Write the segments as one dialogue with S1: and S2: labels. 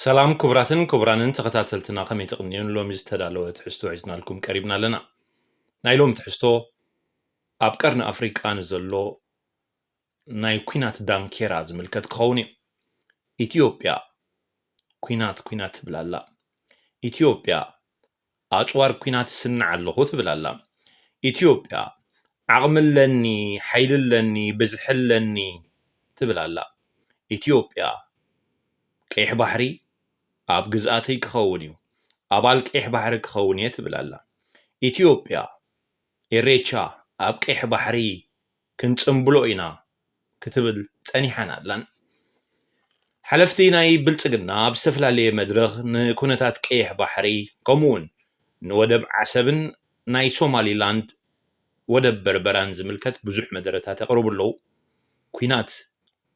S1: سلام كبراتن كبرانن تقتاتلتنا قمي تقنيون لوم يستدالو تحستو عزنا لكم قريبنا لنا نايلوم تحستو أبقرن أفريقيا نزلو ناي كوينات دانكيرا زملكت قوني إثيوبيا كوينات بلالا إثيوبيا أجوار كوينات سنع اللغوث بلالا إثيوبيا عغملني حيللني بزحلني تبلالا إثيوبيا كيح بحري أب جزءاتي كخونيو أبال كيح بحري كخونية تبلالا إثيوبيا إريتشا أب كيح بحري كنت أمبلو إنا كتبل تاني حانا لان حلفتي ناي بلتقنا بسفل عليه مدرغ نكونتات كيح بحري قمون نودب عسبن ناي سومالي لاند ودب بربران زملكت بزح مدرتها تقرب له كوينات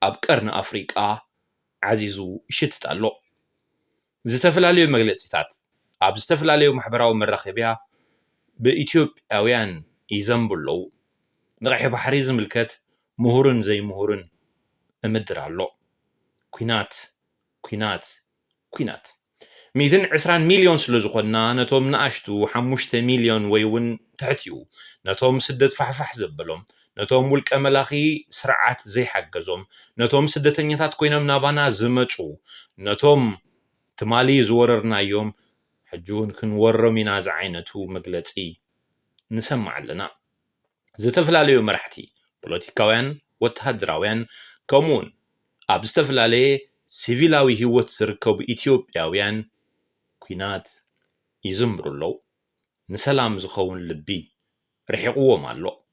S1: أب قرن أفريقيا عزيزو شتت اللو زتفل عليه مجلسيتات أب زتفل عليه محبراو مرخبيا بإثيوبياويان يزنبلو نغحي بحري زملكت مهورن زي مهورن أمدر اللو كوينات 120 مليون سلزقنا نتوم ناشتو 5 مليون ويون تحتيو نتوم سدت فحفح زبلهم نتوم ولك أملاخي سرعات زي حقزهم نتوم سدتنيتات كوينم نابانا زمچو نتوم تمالي زوررنا يوم حجون كن ورمينا زعينتو مقلتي نسمع لنا زتفلاليو مرحتي بوليتيكاوያን وتهدراوያን كمون أب زتفلالي سيفيلاوي هيوت زركب إثيوبياوያን كوينات يزمبرلو نسلام زخون لبي رحقوهم اللو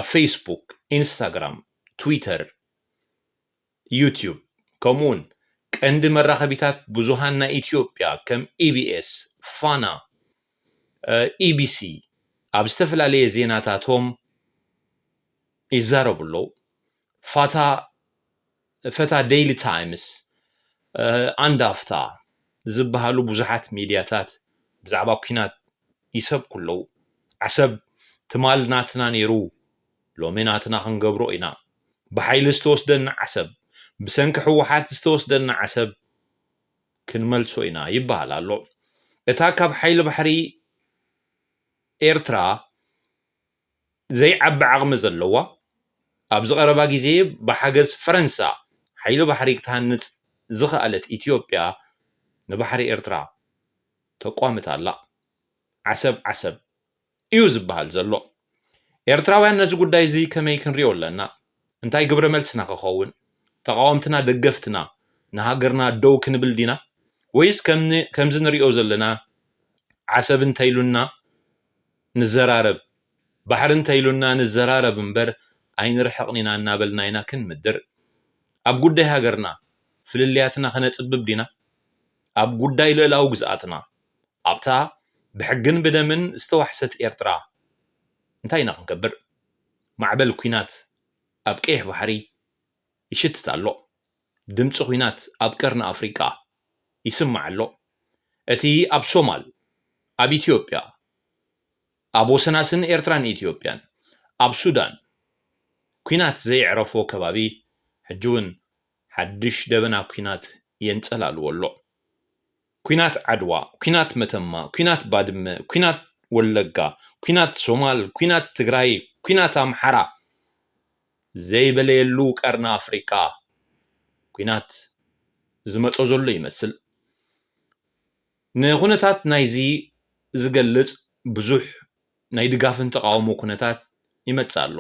S1: فيسبوك إنستغرام تويتر يوتيوب كمون كأند مرخبيتات بزوهانا إثيوبيا كم EBS فانا EBC أب زتفلالي زيناتاتهم يزاربلو فتا ديلي تايمز أندافتا زبهالو بزحات ميدياتات بزعبا كينات يسب كلو عسب تمال ناتنا نيرو لو مناتنا خنقبرو إنا بحيل استوسدن عسب بسنك حوحات استوسدن عسب كنملسو إنا يبهالالو اتاكا بحيل بحري إيرترا زي عب عغمز اللوا أبز غربا جيزي بحاجز فرنسا حيلو بحري كتهنت زخالت إثيوبيا نبحري إيرترا تقوامت الله عسب إيوز بحال زلو إيرتراوያን ነዚ ጉዳይ እዚ ከመይ ክንሪኦ ኣለና እንታይ ግብረ መልስና ክኸውን ተቃወምትና ደገፍትና ንሃገርና ደው ክንብል ዲና ወይስ ከምዚ ንሪኦ ዘለና ዓሰብ እንተይሉና ንዘራረብ ባሕሪ እንተይሉና ንዘራረብ እምበር ኣይንርሕቕኒና እናበልና ኢና ክንምድር ኣብ ጉዳይ ሃገርና ፍልልያትና ክነፅብብ ዲና ኣብ ጉዳይ ልዕላዊ ግዝኣትና ኣብታ ብሕግን ብደምን ዝተዋሕሰት ኤርትራ እንታይ ኢና ክንገብር ማዕበል ኩናት ኣብ ቀይሕ ባሕሪ ይሽትት ኣሎ ድምፂ ኩናት ኣብ ቀርኒ ኣፍሪቃ ይስማዕ ኣሎ እቲ ኣብ ሶማል ኣብ ኢትዮጵያ ኣብ ወሰናስን ኤርትራን ኢትዮጵያን ኣብ ሱዳን ኩናት ዘይዕረፎ ከባቢ ሕጂ እውን ሓድሽ ደበና ኩናት የንፀላልዎ ኣሎ ኩናት ዓድዋ ኩናት መተማ ኩናት ባድመ ኩናት ወለጋ ኩናት ሶማል ኩናት ትግራይ ኩናት ኣምሓራ ዘይበለየሉ ቀርኒ ኣፍሪቃ ኩናት ዝመፆ ዘሎ ይመስል ንኩነታት ናይዚ ዝገልፅ ብዙሕ ናይ ድጋፍን ተቃውሞ ኩነታት ይመፅእ ኣሎ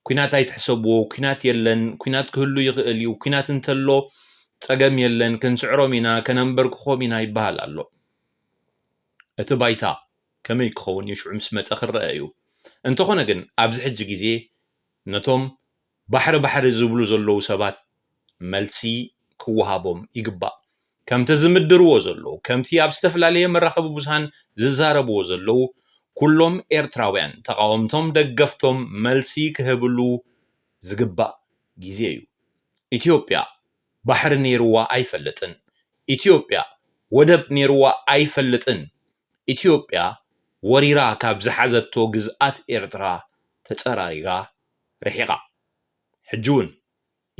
S1: ኩናት ኣይትሕሰብዎ ኩናት የለን ኩናት ክህሉ ይኽእል እዩ ኩናት እንተሎ ፀገም የለን ክንስዕሮም ኢና ከነንበርክኾም ኢና ይበሃል ኣሎ እቲ ባይታ ከመይ ክኸውን ይሽዑ ምስ መፀ ክረአ እዩ እንተኾነ ግን ኣብዚ ሕጂ ግዜ ነቶም ባሕሪ ዝብሉ ዘለዉ ሰባት መልሲ ክወሃቦም ይግባእ ከምቲ ዝምድርዎ ዘለዉ ከምቲ ኣብ ዝተፈላለየ መራኸቢ ብዙሃን ዝዛረብዎ ዘለዉ ኩሎም ኤርትራውያን ተቃወምቶም ደገፍቶም መልሲ ክህብሉ ዝግባእ ግዜ እዩ ኢትዮጵያ ባሕሪ ነይርዋ ኣይፈልጥን ኢትዮጵያ ወደብ ነይርዋ ኣይፈልጥን ኢትዮጵያ ወሪራ ካብ ዝሓዘቶ ግዝኣት ኤርትራ ተፀራሪጋ رحيقة حجون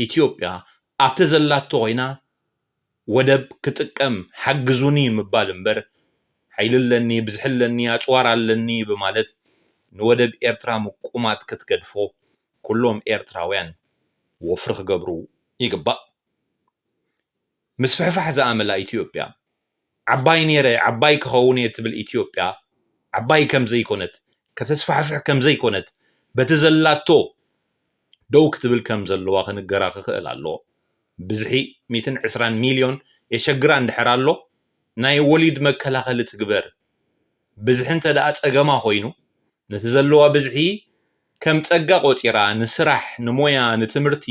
S1: إثيوبيا أبتزلات توينا ወደብ ክጥቀም ሓግዙኒ ምባል እምበር ሓይልለኒ ብዝሕለኒ ኣፅዋር ኣለኒ ብማለት ንወደብ ኤርትራ ምቁማት ክትገድፎ ኩሎም ኤርትራውያን ወፍሪ ክገብሩ ይግባእ። ምስ ፍሕፋሕ ዝኣመላ ኢትዮጵያ ዓባይ ነይረ ዓባይ ክኸውን እየ ትብል ኢትዮጵያ ዓባይ ከም ዘይኮነት ከተስፋሕፍሕ ከም ዘይኮነት በቲ ዘላቶ ደው ክትብል ከም ዘለዋ ክንገራ ክኽእል ኣለዎ። ብዝሒ 120 ሚልዮን የሸግራ እንድሕር ኣሎ ናይ ወሊድ መከላኸሊ ትግበር ብዝሒ እንተደኣ ፀገማ ኮይኑ ነቲ ዘለዋ ብዝሒ ከም ፀጋ ቆፂራ ንስራሕ ንሞያ ንትምህርቲ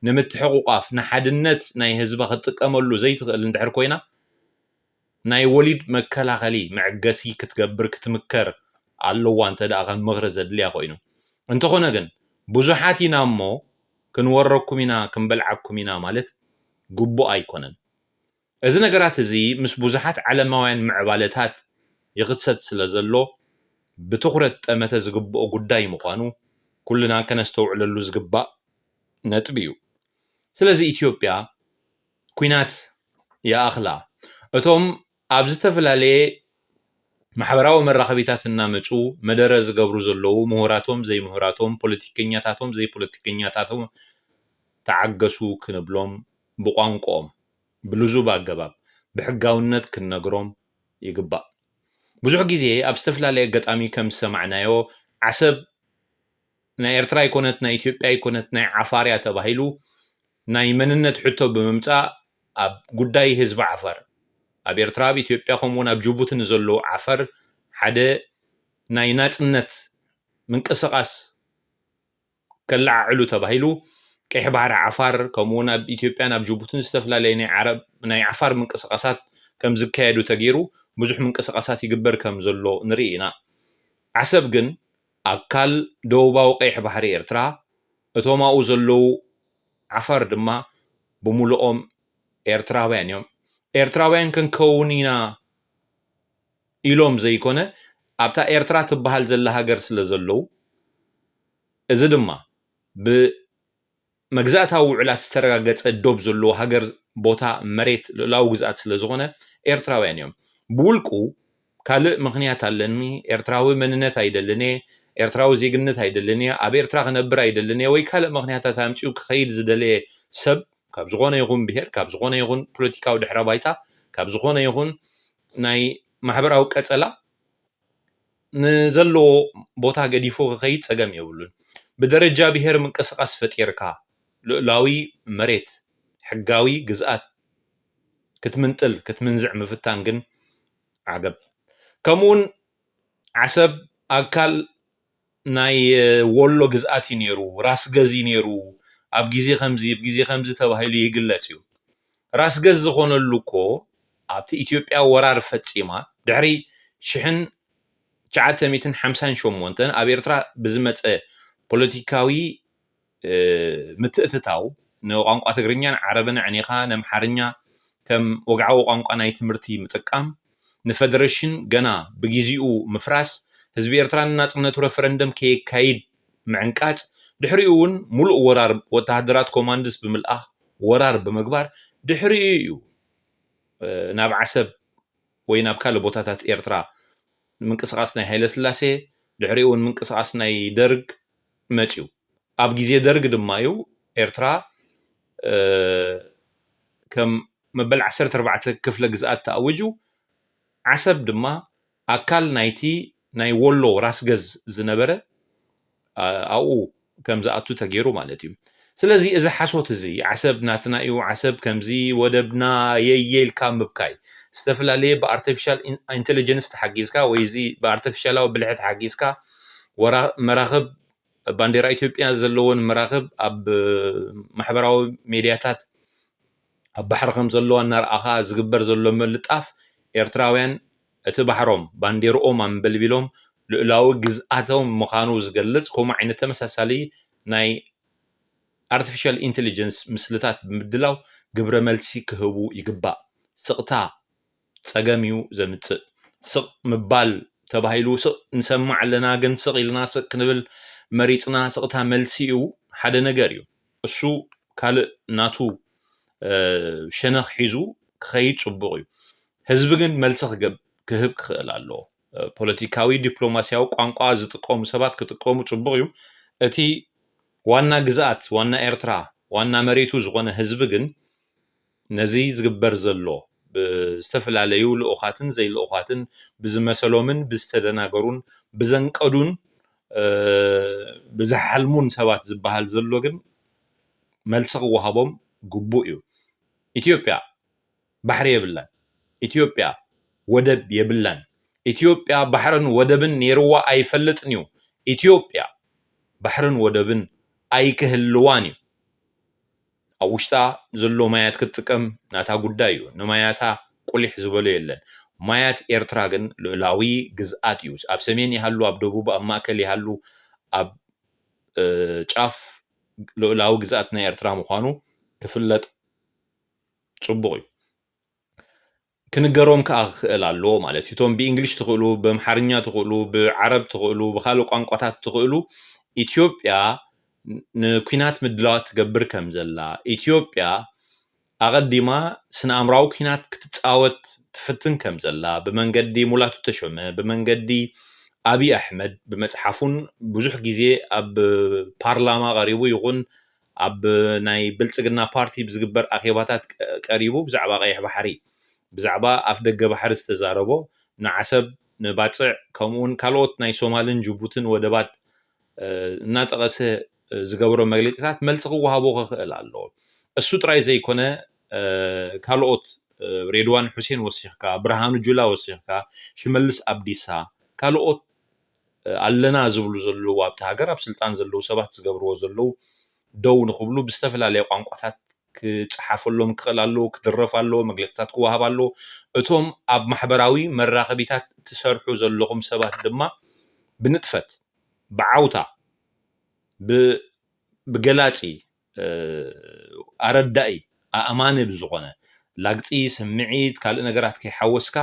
S1: ንምትሕቁቃፍ ንሓድነት ናይ ህዝባ ክትጥቀመሉ ዘይትኽእል እንድሕር ኮይና ናይ ወሊድ መከላኸሊ መዕገሲ ክትገብር ክትምከር ኣለዋ እንተደኣ ከም ምኽሪ ዘድልያ ኮይኑ እንተኾነ ግን ብዙሓት ኢና እሞ ክንወረኩም ኢና ክንበልዓኩም ኢና ማለት ግቡእ ኣይኮነን። እዚ ነገራት እዚ ምስ ብዙሓት ዓለማውያን ምዕባለታት ይኽሰት ስለ ዘሎ ብትኹረት ጠመተ ዝግብኦ ጉዳይ ምዃኑ ኩልና ከነስተውዕለሉ ዝግባእ ነጥብ እዩ። ስለዚ ኢትዮጵያ ኩናት ይኣኽላ እቶም ኣብ ዝተፈላለየ ማሕበራዊ መራኸቢታት እናመፁ መደረ ዝገብሩ ዘለዉ ምሁራቶም ዘይምሁራቶም ፖለቲከኛታቶም ዘይፖለቲከኛታቶም ተዓገሱ ክንብሎም ብቋንቋኦም ብልዙብ ኣገባብ ብሕጋውነት ክንነግሮም ይግባእ። ብዙሕ ግዜ ኣብ ዝተፈላለየ ኣጋጣሚ ከም ዝሰማዕናዮ ዓሰብ ናይ ኤርትራ ይኮነት ናይ ኢትዮጵያ ይኮነት ናይ ዓፋር እያ ተባሂሉ ናይ መንነት ሕቶ ብምምፃእ ኣብ ጉዳይ ህዝቢ ዓፋር ኣብ ኤርትራ ኣብ ኢትዮጵያ ከምኡውን ኣብ ጅቡቲ ንዘለዉ ዓፋር ሓደ ናይ ናፅነት ምንቅስቃስ ከለዓዕሉ ተባሂሉ ቀይሕ ባሕሪ ዓፋር ከምኡውን ኣብ ኢትዮጵያን ኣብ ጅቡትን ዝተፈላለየ ናይ ዓፋር ምንቅስቃሳት ከም ዝካየዱ ተገይሩ ብዙሕ ምንቅስቃሳት ይግበር ከም ዘሎ ንርኢ ኢና። ዓሰብ ግን ኣካል ደቡባዊ ቀይሕ ባሕሪ ኤርትራ እቶም ኣብኡ ዘለዉ ዓፋር ድማ ብምሉኦም ኤርትራውያን እዮም። ኤርትራውያን ክንከውን ኢና ኢሎም ዘይኮነ ኣብታ ኤርትራ ትበሃል ዘላ ሃገር ስለ ዘለዉ እዚ ድማ ብመግዛእታዊ ውዕላት ዝተረጋገፀ ዶብ ዘለዎ ሃገር ቦታ መሬት ልዕላዊ ግዝኣት ስለ ዝኾነ ኤርትራውያን እዮም። ብውልቁ ካልእ ምክንያት ኣለኒ ኤርትራዊ መንነት ኣይደልን ኤርትራዊ ዜግነት ኣይደልን ኣብ ኤርትራ ክነብር ኣይደልን ወይ ካልእ ምክንያታት ኣምፂኡ ክኸይድ ዝደለየ ሰብ ካብ ዝኾነ ይኹን ብሄር ካብ ዝኾነ ይኹን ፖለቲካዊ ድሕረ ባይታ ካብ ዝኾነ ይኹን ናይ ማሕበራዊ ቀፀላ ንዘለዎ ቦታ ገዲፉ ክኸይድ ፀገም የብሉን። ብደረጃ ብሄር ምንቅስቃስ ፈጢርካ ልዕላዊ መሬት ሕጋዊ ግዝኣት ክትምንጥል ክትምንዝዕ ምፍታን ግን ዓገብ። ከምኡውን ዓሰብ ኣካል ናይ ወሎ ግዝኣት እዩ ነይሩ ራስ ገዝ እዩ ነይሩ ኣብ ግዜ ከምዚ ብግዜ ከምዚ ተባሂሉ ይግለፅ እዩ። ራስ ገዝ ዝኾነሉ እኮ ኣብቲ ኢትዮጵያ ወራር ፈፂማ ድሕሪ 1958 ኣብ ኤርትራ ብዝመፀ ፖለቲካዊ ምትእትታው ንቋንቋ ትግርኛን ዓረብን ዕኒኻ ንኣምሓርኛ ከም ወግዓዊ ቋንቋ ናይ ትምህርቲ ምጥቃም ንፌደሬሽን ገና ብግዚኡ ምፍራስ ህዝቢ ኤርትራ ናፅነቱ ረፈረንደም ከየካይድ ምዕንቃፅ ድሕሪኡ እውን ሙሉእ ወራር ወተሃደራት ኮማንድስ ብምልኣኽ ወራር ብምግባር ድሕሪኡ እዩ ናብ ዓሰብ ወይ ናብ ካልእ ቦታታት ኤርትራ ምንቅስቃስ ናይ ሃይለ ስላሴ ድሕሪኡ እውን ምንቅስቃስ ናይ ደርግ መፅዩ። ኣብ ግዜ ደርግ ድማ እዩ ኤርትራ ከም መበል 14 ክፍለ ግዝኣት ተኣውጁ ዓሰብ ድማ ኣካል ናይቲ ናይ ወሎ ራስ ገዝ ዝነበረ ኣብኡ ከም ዝኣቱ ተገይሩ ማለት እዩ። ስለዚ እዚ ሓሶት እዚ ዓሰብ ናትና እዩ ዓሰብ ከምዚ ወደብና የየልካ ምብካይ ዝተፈላለየ ብኣርቲፊሻል ኢንቴሊጀንስ ተሓጊዝካ ወይ እዚ ብኣርቲፊሻላዊ ብልሕት ሓጊዝካ መራኸብ ባንዴራ ኢትዮጵያ ዘለዎን መራኸብ ኣብ ማሕበራዊ ሚድያታት ኣብ ባሕሪ ከም ዘለዋ እናርኣኻ ዝግበር ዘሎ ምልጣፍ ኤርትራውያን እቲ ባሕሮም ባንዴርኦም ኣንበልቢሎም ልዕላዊ ግዝኣቶም ምዃኑ ዝገልፅ ከምኡ ዓይነት ተመሳሳሊ ናይ ኣርቲፊሻል ኢንቴሊጀንስ ምስልታት ብምድላው ግብረ መልሲ ክህቡ ይግባእ። ስቕታ ፀገም እዩ ዘምፅእ። ስቕ ምባል ተባሂሉ ስቕ ንሰማዕ ኣለና ግን ስቕ ኢልና ስቕ ክንብል መሪፅና ስቕታ መልሲ እዩ ሓደ ነገር እዩ። እሱ ካልእ ናቱ ሸነኽ ሒዙ ክኸይድ ጽቡቕ እዩ ህዝቢ ግን መልሲ ክህብ ክኽእል ኣለዎ ፖለቲካዊ ዲፕሎማሲያዊ ቋንቋ ዝጥቀሙ ሰባት ክጥቀሙ ጽቡቕ እዩ እቲ ዋና ግዛት ዋና ኤርትራ ዋና መሬቱ ዝኾነ ህዝቢ ግን ነዚ ዝግበር ዘሎ ብዝተፈላለዩ ልኡኻትን ዘይልኡኻትን ብዝመሰሎምን ብዝተደናገሩን ብዘንቀዱን ብዝሓልሙን ሰባት ዝበሃል ዘሎ ግን መልሲ ክወሃቦም ግቡእ እዩ ኢትዮጵያ ባሕሪ የብላን ኢትዮጵያ ወደብ የብላን ኢትዮጵያ ባሕርን ወደብን ነይርዋ ኣይፈልጥን እዩ ኢትዮጵያ ባሕርን ወደብን ኣይክህልዋን እዩ ኣብ ውሽጣ ዘሎ ማያት ክትጥቀም ናታ ጉዳይ እዩ ንማያታ ቁሊሕ ዝበሎ የለን ማያት ኤርትራ ግን ልዕላዊ ግዝኣት እዩ ኣብ ሰሜን ይሃሉ ኣብ ደቡብ ኣብ ማእከል ይሃሉ ኣብ ጫፍ ልዕላዊ ግዝኣት ናይ ኤርትራ ምዃኑ ክፍለጥ ጽቡቕ እዩ ክንገሮም ከዓ ክኽእል ኣለዎ ማለት እዩ እቶም ብእንግሊሽ ትኽእሉ ብኣምሓርኛ ትኽእሉ ብዓረብ ትኽእሉ ብካልእ ቋንቋታት ትኽእሉ ኢትዮጵያ ንኩናት ምድላዋት ትገብር ከም ዘላ ኢትዮጵያ ኣቐዲማ ስነኣምራዊ ኩናት ክትፃወት ትፍትን ከም ዘላ ብመንገዲ ሙላቱ ተሾመ ብመንገዲ ኣብይ ኣሕመድ ብመፅሓፉን ብዙሕ ግዜ ኣብ ፓርላማ ቀሪቡ ይኹን ኣብ ናይ ብልፅግና ፓርቲ ብዝግበር ኣኼባታት ቀሪቡ ብዛዕባ ቀይሕ ባሕሪ ብዛዕባ ኣፍ ደገ ባሕሪ ዝተዛረቦ ንዓሰብ ንባፅዕ ከምኡውን ካልኦት ናይ ሶማልን ጅቡትን ወደባት እናጠቐሰ ዝገብሮ መግለፂታት መልሲ ክወሃቦ ክኽእል ኣለዎ እሱ ጥራይ ዘይኮነ ካልኦት ሬድዋን ሁሴን ወሲኽካ ብርሃኑ ጁላ ወሲኽካ ሽመልስ ኣብዲሳ ካልኦት ኣለና ዝብሉ ዘለዉ ኣብቲ ሃገር ኣብ ስልጣን ዘለዉ ሰባት ዝገብርዎ ዘለዉ ደው ንኽብሉ ብዝተፈላለየ ቋንቋታት ክፅሓፈሎም ክኽእል ኣለዎ ክድረፍ ኣለዎ መግለፂታት ክወሃብ ኣለዎ እቶም ኣብ ማሕበራዊ መራኸቢታት ትሰርሑ ዘለኹም ሰባት ድማ ብንጥፈት ብዓውታ ብገላፂ ኣረዳኢ ኣእማኒ ብዝኾነ ላግፂ ስምዒት ካልእ ነገራት ከይሓወስካ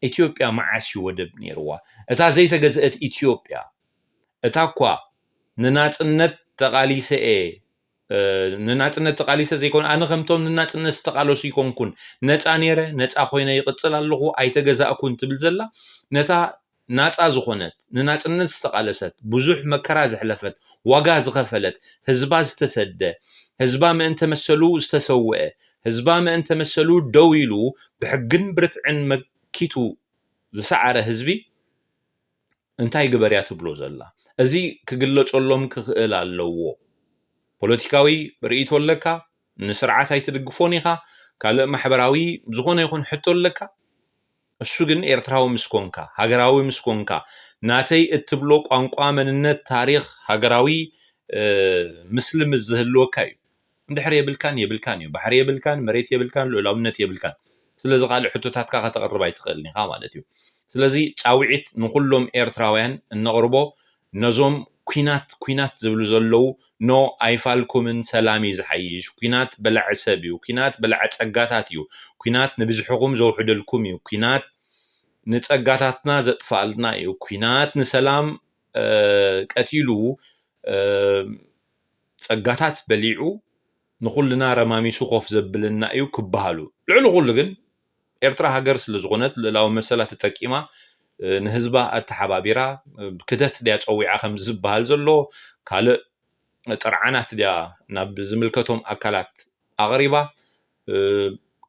S1: ኢትዮጵያ መዓስ ወደብ ነይርዋ እታ ዘይተገዝአት ኢትዮጵያ እታ እኳ ንናፅነት ተቃሊሰ ንናፅነት ተቃሊሰ ዘይኮነ ኣነ ከምቶም ንናፅነት ዝተቃለሱ ይኮንኩን ነፃ ነይረ ነፃ ኮይነ ይቅፅል ኣለኹ ኣይተገዛእኩን ትብል ዘላ ነታ ናፃ ዝኾነት ንናፅነት ዝተቃለሰት ብዙሕ መከራ ዝሕለፈት ዋጋ ዝኸፈለት ህዝባ ዝተሰደ ህዝባ ምእንተ መሰሉ ዝተሰውአ ህዝባ ምእንተ መሰሉ ደው ኢሉ ብሕግን ብርትዕን መኪቱ ዝሰዓረ ህዝቢ እንታይ ግበርያ ትብሎ ዘላ እዚ ክግለፀሎም ክኽእል ኣለዎ ፖለቲካዊ ርእይቶ ኣለካ ንስርዓት ኣይትድግፎን ኢኻ ካልእ ማሕበራዊ ዝኾነ ይኹን ሕቶ ኣለካ እሱ ግን ኤርትራዊ ምስኮንካ ሃገራዊ ምስኮንካ ናተይ እትብሎ ቋንቋ መንነት ታሪክ ሃገራዊ ምስሊ ምዝህልወካ እዩ እንድሕር የብልካን እዩ ባሕሪ የብልካን መሬት የብልካን ልዕላውነት የብልካን ስለዚ ካልእ ሕቶታትካ ከተቕርብ ኣይትኽእልን ኢኻ ማለት እዩ ስለዚ ጫውዒት ንኩሎም ኤርትራውያን እነቕርቦ ነዞም ኩናት ዝብሉ ዘለዉ ኖ ኣይፋልኩምን ሰላም እዩ ዝሓይሽ ኩናት በላዕ ሰብ እዩ ኩናት በላዕ ፀጋታት እዩ ኩናት ንብዝሕኩም ዘውሕደልኩም እዩ ኩናት ንፀጋታትና ዘጥፋልና እዩ ኩናት ንሰላም ቀቲሉ ፀጋታት በሊዑ ንኩልና ረማሚሱ ኮፍ ዘብልና እዩ ክበሃሉ ልዕሊ ኩሉ ግን ኤርትራ ሃገር ስለ ዝኾነት ልዕላዊ መሰላ ተጠቂማ ንህዝባ ኣተሓባቢራ ክደት ድያ ፀዊዓ ከም ዝበሃል ዘሎ ካልእ ጥርዓናት ድያ ናብ ዝምልከቶም ኣካላት ኣቕሪባ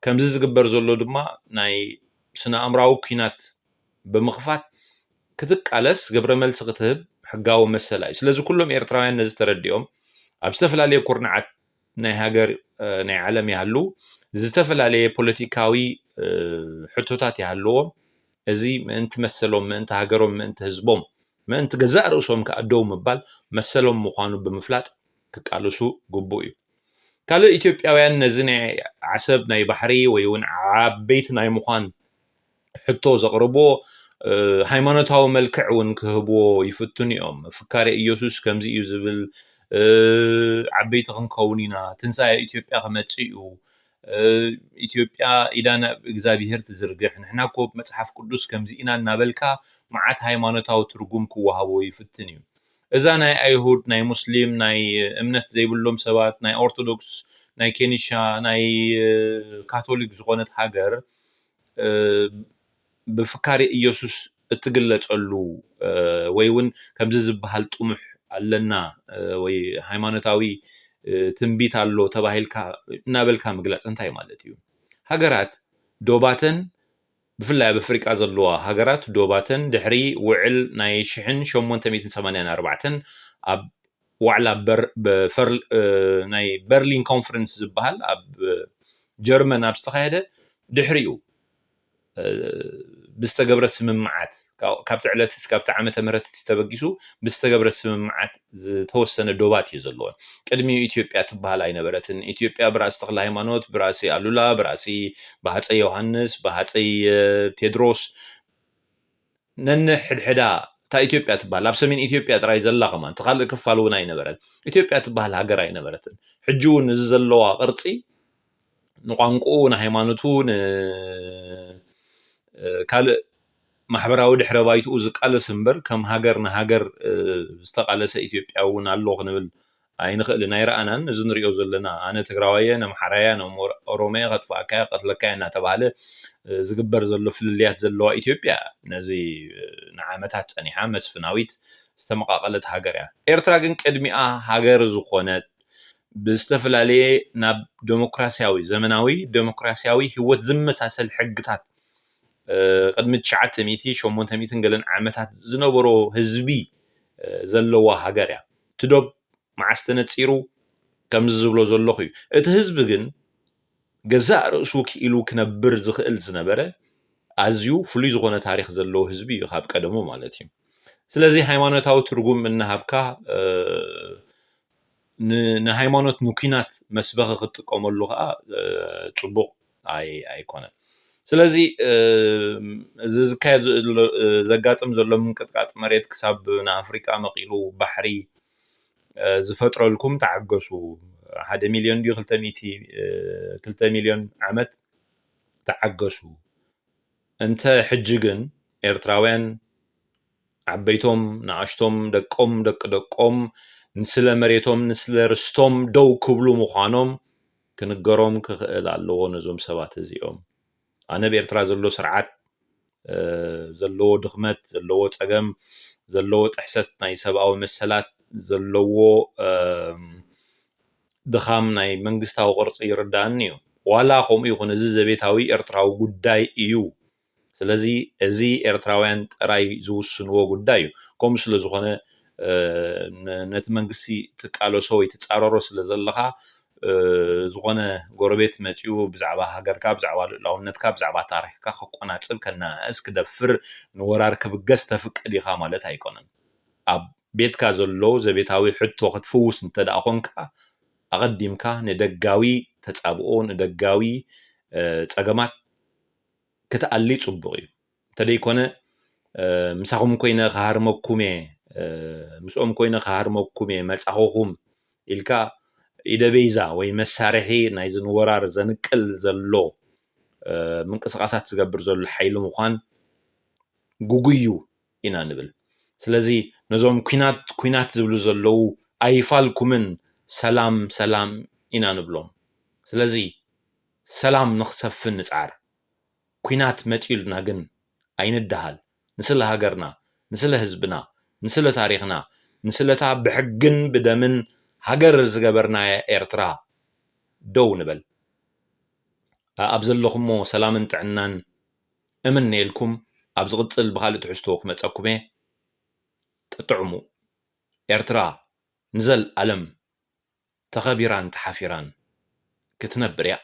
S1: ከምዚ ዝግበር ዘሎ ድማ ናይ ስነ ኣእምራዊ ኩናት ብምኽፋት ክትቃለስ ገብረ መልሲ ክትህብ ሕጋዊ መሰላ እዩ ስለዚ ኩሎም ኤርትራውያን ነዚ ተረዲኦም ኣብ ዝተፈላለየ ኩርናዓት ናይ ሃገር ናይ ዓለም ይሃሉ ዝተፈላለየ ፖለቲካዊ ሕቶታት ይሃልዎም እዚ ምእንቲ መሰሎም ምእንቲ ሃገሮም ምእንቲ ህዝቦም ምእንቲ ገዛእ ርእሶም ከኣደው ምባል መሰሎም ምዃኑ ብምፍላጥ ክቃለሱ ግቡእ እዩ ካልእ ኢትዮጵያውያን ነዚ ናይ ዓሰብ ናይ ባሕሪ ወይ እውን ዓበይቲ ናይ ምዃን ሕቶ ዘቕርቦ ሃይማኖታዊ መልክዕ እውን ክህብዎ ይፍቱን እዮም ፍካሬ ኢየሱስ ከምዚ እዩ ዝብል ዓበይቲ ክንከውን ኢና ትንሳኤ ኢትዮጵያ ክመፅእ እዩ ኢትዮጵያ ኢዳና እግዚአብሔር ትዝርግሕ ንሕና እኮ መጽሓፍ ቅዱስ ከምዚ ኢና እናበልካ መዓት ሃይማኖታዊ ትርጉም ክወሃቦ ይፍትን እዩ እዛ ናይ ኣይሁድ ናይ ሙስሊም ናይ እምነት ዘይብሎም ሰባት ናይ ኦርቶዶክስ ናይ ኬንሻ ናይ ካቶሊክ ዝኾነት ሃገር ብፍካሪ ኢየሱስ እትግለጸሉ ወይ እውን ከምዚ ዝበሃል ጥሙሕ ኣለና ወይ ሃይማኖታዊ ትንቢት ኣሎ ተባሂልካ እናበልካ ምግላጽ እንታይ ማለት እዩ? ሃገራት ዶባተን ብፍላይ ኣብ ኣፍሪቃ ዘለዋ ሃገራት ዶባተን ድሕሪ ውዕል ናይ 1884 ኣብ ዋዕላ ናይ በርሊን ኮንፈረንስ ዝበሃል ኣብ ጀርመን ኣብ ዝተኻየደ ድሕሪኡ ብዝተገብረ ስምምዓት ካብቲ ዕለት ካብቲ ዓመተ ምህረት ተበጊሱ ብዝተገብረ ስምምዓት ዝተወሰነ ዶባት እዩ ዘለዎ ቅድሚ ኢትዮጵያ ትበሃል ኣይነበረትን ኢትዮጵያ ብራእሲ ተክለ ሃይማኖት ብራእሲ ኣሉላ ብራእሲ ብሃፀይ ዮሃንስ ብሃፀይ ቴድሮስ ነንሕድሕዳ እታ ኢትዮጵያ ትበሃል ኣብ ሰሜን ኢትዮጵያ ጥራይ ዘላ ኸማን ትኻልእ ክፋል እውን ኣይነበረን ኢትዮጵያ ትበሃል ሃገር ኣይነበረትን ሕጂ እውን እዚ ዘለዋ ቅርፂ ንቋንቁኡ ንሃይማኖቱ ካልእ ማሕበራዊ ድሕረ ባይትኡ ዝቃለስ እምበር ከም ሃገር ንሃገር ዝተቃለሰ ኢትዮጵያ እውን ኣሎ ክንብል ኣይንኽእልን ኣይረኣናን እዚ ንሪኦ ዘለና ኣነ ትግራዋየ ነምሓራያ ኦሮሞያ ከጥፋእካያ ቀትለካያ እናተባሃለ ዝግበር ዘሎ ፍልልያት ዘለዋ ኢትዮጵያ ነዚ ንዓመታት ፀኒሓ መስፍናዊት ዝተመቃቐለት ሃገር እያ ኤርትራ ግን ቅድሚኣ ሃገር ዝኾነት ብዝተፈላለየ ናብ ዴሞክራሲያዊ ዘመናዊ ዴሞክራሲያዊ ህይወት ዝመሳሰል ሕግታት ቅድሚ 900 ገለን ዓመታት ዝነበሮ ህዝቢ ዘለዋ ሃገር እያ ትዶብ መዓስ ተነፂሩ ከምዚ ዝብሎ ዘለኹ እዩ እቲ ህዝቢ ግን ገዛእ ርእሱ ክኢሉ ክነብር ዝኽእል ዝነበረ ኣዝዩ ፍሉይ ዝኾነ ታሪክ ዘለዎ ህዝቢ እዩ ካብ ቀደሙ ማለት እዩ ስለዚ ሃይማኖታዊ ትርጉም እናሃብካ ንሃይማኖት ንኩናት መስበኺ ክትጥቀመሉ ከዓ ፅቡቕ ኣይኮነን ስለዚ እዚ ዝካየድ ዘጋጥም ዘሎ ምንቅጥቃጥ መሬት ክሳብ ንኣፍሪቃ መቂሉ ባሕሪ ዝፈጥረልኩም ተዓገሱ 1 ሚልዮን ድዩ 2 ሚልዮን ዓመት ተዓገሱ እንተ ሕጂ ግን ኤርትራውያን ዓበይቶም ንኣሽቶም ደቆም ደቂ ደቆም ንስለ መሬቶም ንስለ ርስቶም ደው ክብሉ ምዃኖም ክንገሮም ክኽእል ኣለዎ ነዞም ሰባት እዚኦም ኣነ ብኤርትራ ዘሎ ስርዓት ዘለዎ ድኽመት ዘለዎ ፀገም ዘለዎ ጥሕሰት ናይ ሰብኣዊ መሰላት ዘለዎ ድኻም ናይ መንግስታዊ ቅርፂ ይርዳእኒ እዩ ዋላ ከምኡ ይኹን እዚ ዘቤታዊ ኤርትራዊ ጉዳይ እዩ ስለዚ እዚ ኤርትራውያን ጥራይ ዝውስንዎ ጉዳይ እዩ ከምኡ ስለ ዝኾነ ነቲ መንግስቲ ትቃለሶ ወይ ትፃረሮ ስለ ዘለኻ ዝኾነ ጎረቤት መፂኡ ብዛዕባ ሃገርካ ብዛዕባ ልዕላውነትካ ብዛዕባ ታሪክካ ክቆናፅል ከናእስ ክደፍር ንወራር ክብገስ ተፍቅድ ኢኻ ማለት ኣይኮነን ኣብ ቤትካ ዘሎ ዘቤታዊ ሕቶ ክትፍውስ እንተደኣ ኮንካ ኣቐዲምካ ንደጋዊ ተፃብኦ ንደጋዊ ፀገማት ክትኣሊ ፅቡቕ እዩ እንተደይኮነ ምሳኹም ኮይነ ክሃርመኩም እየ ምስኦም ኮይነ ክሃርመኩም እየ መፃኹኹም ኢልካ ኢደቤዛ ወይ መሳርሒ ናይ ዝንወራር ዘንቅል ዘሎ ምንቅስቃሳት ዝገብር ዘሎ ሓይሊ ምዃን ጉጉዩ ኢና ንብል ስለዚ ነዞም ኩናት ዝብሉ ዘለው ኣይፋልኩምን ሰላም ሰላም ኢና ንብሎም ስለዚ ሰላም ንኽሰፍን ንፃር ኩናት መፂሉና ግን ኣይንዳሃል ንስለ ሃገርና ንስለ ህዝብና ንስለ ታሪክና ንስለታ ብሕግን ብደምን ሃገር ዝገበርና ኤርትራ ደው ንበል ኣብ ዘለኹሞ ሰላምን ጥዕናን እምን ኢልኩም ኣብ ዝቕፅል ብካልእ ትሕዝቶ ክመፀኩም እየ ጥዕሙ ኤርትራ ንዘለኣለም ተኸቢራን ተሓፊራን ክትነብር እያ